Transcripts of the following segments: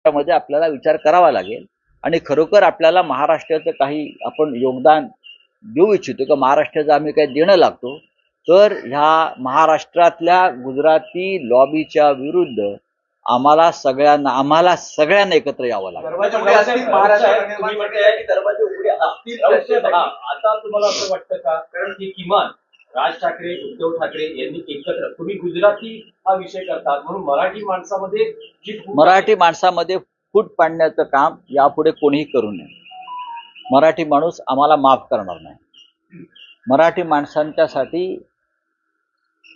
मध्ये आपल्याला विचार करावा लागेल आणि खरोखर आपल्याला महाराष्ट्राचं काही आपण योगदान देऊ इच्छितो का महाराष्ट्राचं आम्ही काही देणं लागतो तर ह्या महाराष्ट्रातल्या गुजराती लॉबीच्या विरुद्ध आम्हाला सगळ्यांना एकत्र यावं लागेल। आता तुम्हाला असं वाटतं का कारण की किमान राज ठाकरे उद्धव ठाकरे यांनी एकत्र तुम्ही गुजराती हा विषय करतात म्हणून मराठी माणसामध्ये फूट पाडण्याचं काम यापुढे कोणीही करू नये। मराठी माणूस आम्हाला माफ करणार नाही। मराठी माणसांच्यासाठी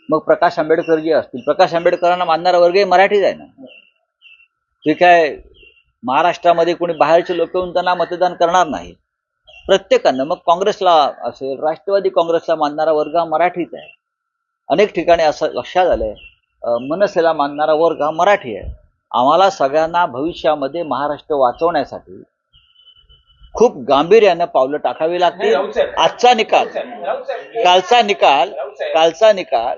मग प्रकाश आंबेडकर जे असतील प्रकाश आंबेडकरांना मानणारा वर्गही मराठीच आहे ना। ठीक आहे, महाराष्ट्रामध्ये कोणी बाहेरचे लोक येऊन त्यांना मतदान करणार नाही। प्रत्येकानं मग काँग्रेसला असेल राष्ट्रवादी काँग्रेसला मानणारा वर्ग हा मराठीच आहे। अनेक ठिकाणी असं लक्षात आलंय मनसेला मानणारा वर्ग हा मराठी आहे। आम्हाला सगळ्यांना भविष्यामध्ये महाराष्ट्र वाचवण्यासाठी खूप गांभीर्यानं पावलं टाकावी लागतील। आजचा निकाल कालचा निकाल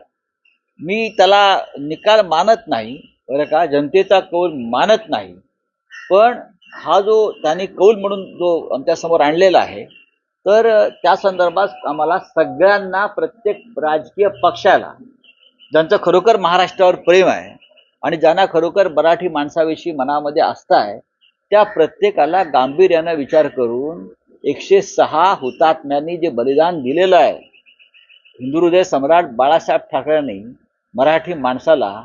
मी त्याला निकाल मानत नाही बरं का, जनतेचा कौल मानत नाही, पण हा जो त्यांनी कौल म्हणून जो आमच्यासमोर आणलेला आहे तर त्या संदर्भात आम्हाला सगळ्यांना प्रत्येक राजकीय पक्षाला ज्यांचं खरोखर महाराष्ट्रावर प्रेम आहे आणि ज्यांना खरोखर मराठी माणसाविषयी मनामध्ये आस्था आहे त्या प्रत्येकाला गांभीर्यानं विचार करून 106 हुतात्म्यांनी जे बलिदान दिलेलं आहे, हिंदू हृदय सम्राट बाळासाहेब ठाकरेंनी मराठी माणसाला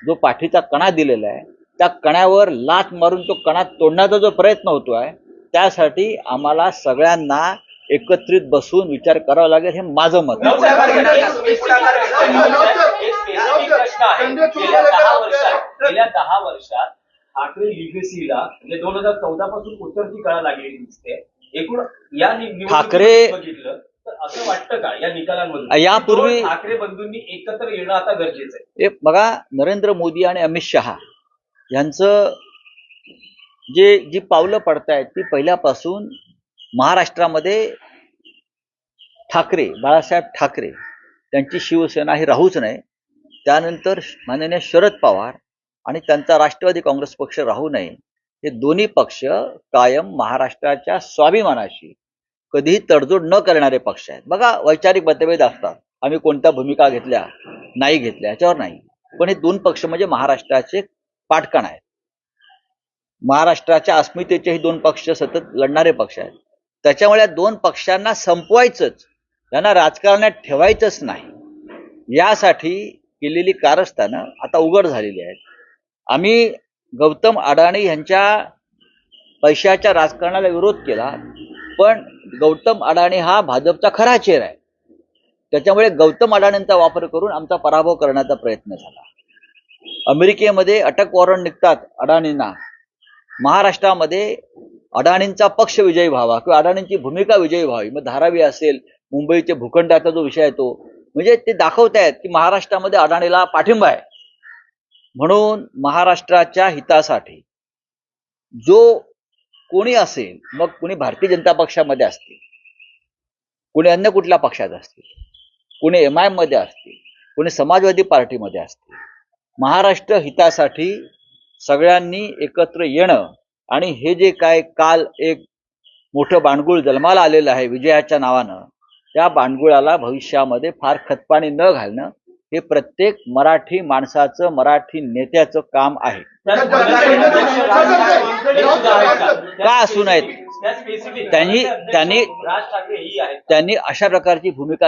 जो पाठीचा कणा दिलेला आहे त्या कण्यावर लाथ मारून तो कणा तोडण्याचा जो प्रयत्न होतोय त्यासाठी आम्हाला सगळ्यांना एकत्रित बसून विचार करावा लागेल, हे माझं मत आहे। गेल्या 10 वर्षात ठाकरे लिगसीला म्हणजे 2014 पासून उतरती कळा लागलेली दिसते। एकूण या ठाकरे बघितलं तर असं वाटतं का या निकालांमधून यापूर्वी ठाकरे बंधूंनी एकत्र येणं आता गरजेचं आहे? बघा, नरेंद्र मोदी आणि अमित शहा यांचं जी पावलं पडतायत ती पहिल्यापासून महाराष्ट्रामध्ये बाळासाहेब ठाकरे त्यांची शिवसेना ही राहूच नये, त्यानंतर माननीय शरद पवार आणि त्यांचा राष्ट्रवादी काँग्रेस पक्ष राहू नये, हे दोन्ही पक्ष कायम महाराष्ट्राच्या स्वाभिमानाशी कधीही तडजोड न करणारे पक्ष आहेत। बघा, वैचारिक मतभेद असतात, आम्ही कोणत्या भूमिका घेतल्या नाही घेतल्या याच्यावर नाही, पण हे दोन पक्ष म्हणजे महाराष्ट्राचे पाटकण आहेत। महाराष्ट्राच्या अस्मितेचे हे दोन पक्ष सतत लढणारे पक्ष आहेत। त्याच्यामुळे या दोन पक्षांना संपवायचंच, त्यांना राजकारणात ठेवायचंच नाही, यासाठी केलेली कारस्थानं आता उघड झालेली आहेत। आम्ही गौतम अडाणी यांच्या पैशाच्या राजकारणाला विरोध केला, पण गौतम अडाणी हा भाजपचा खरा चेहरा आहे, त्याच्यामुळे गौतम अडाणींचा वापर करून आमचा पराभव करण्याचा प्रयत्न झाला। अमेरिकेमध्ये अटक वॉरंट निघतात अडाणींना, महाराष्ट्रामध्ये अडाणींचा पक्ष विजयी व्हावा किंवा अडाणींची भूमिका विजयी व्हावी, मग धारावी असेल मुंबईचे भूखंडाचा जो विषय आहे तो, म्हणजे ते दाखवतायत की महाराष्ट्रामध्ये अडाणीला पाठिंबा आहे। म्हणून महाराष्ट्राच्या हितासाठी जो कोणी असेल, मग कोणी भारतीय जनता पक्षामध्ये असतील, कोणी अन्य कुठल्या पक्षात असतील, कोणी MIM मध्ये असतील, कोणी समाजवादी पार्टीमध्ये असतील, महाराष्ट्र हितासाठी सगळ्यांनी एकत्र येणं आणि हे जे काय काल एक मोठं बाणगुळ जन्माला आलेलं आहे विजयाच्या नावानं, त्या बाणगुळाला भविष्यामध्ये फार खतपाणी न घालणं हे प्रत्येक मराठी माणसाचं, मराठी नेत्याचं काम आहे। का असू नयेत, त्यांनी अशा प्रकारची भूमिका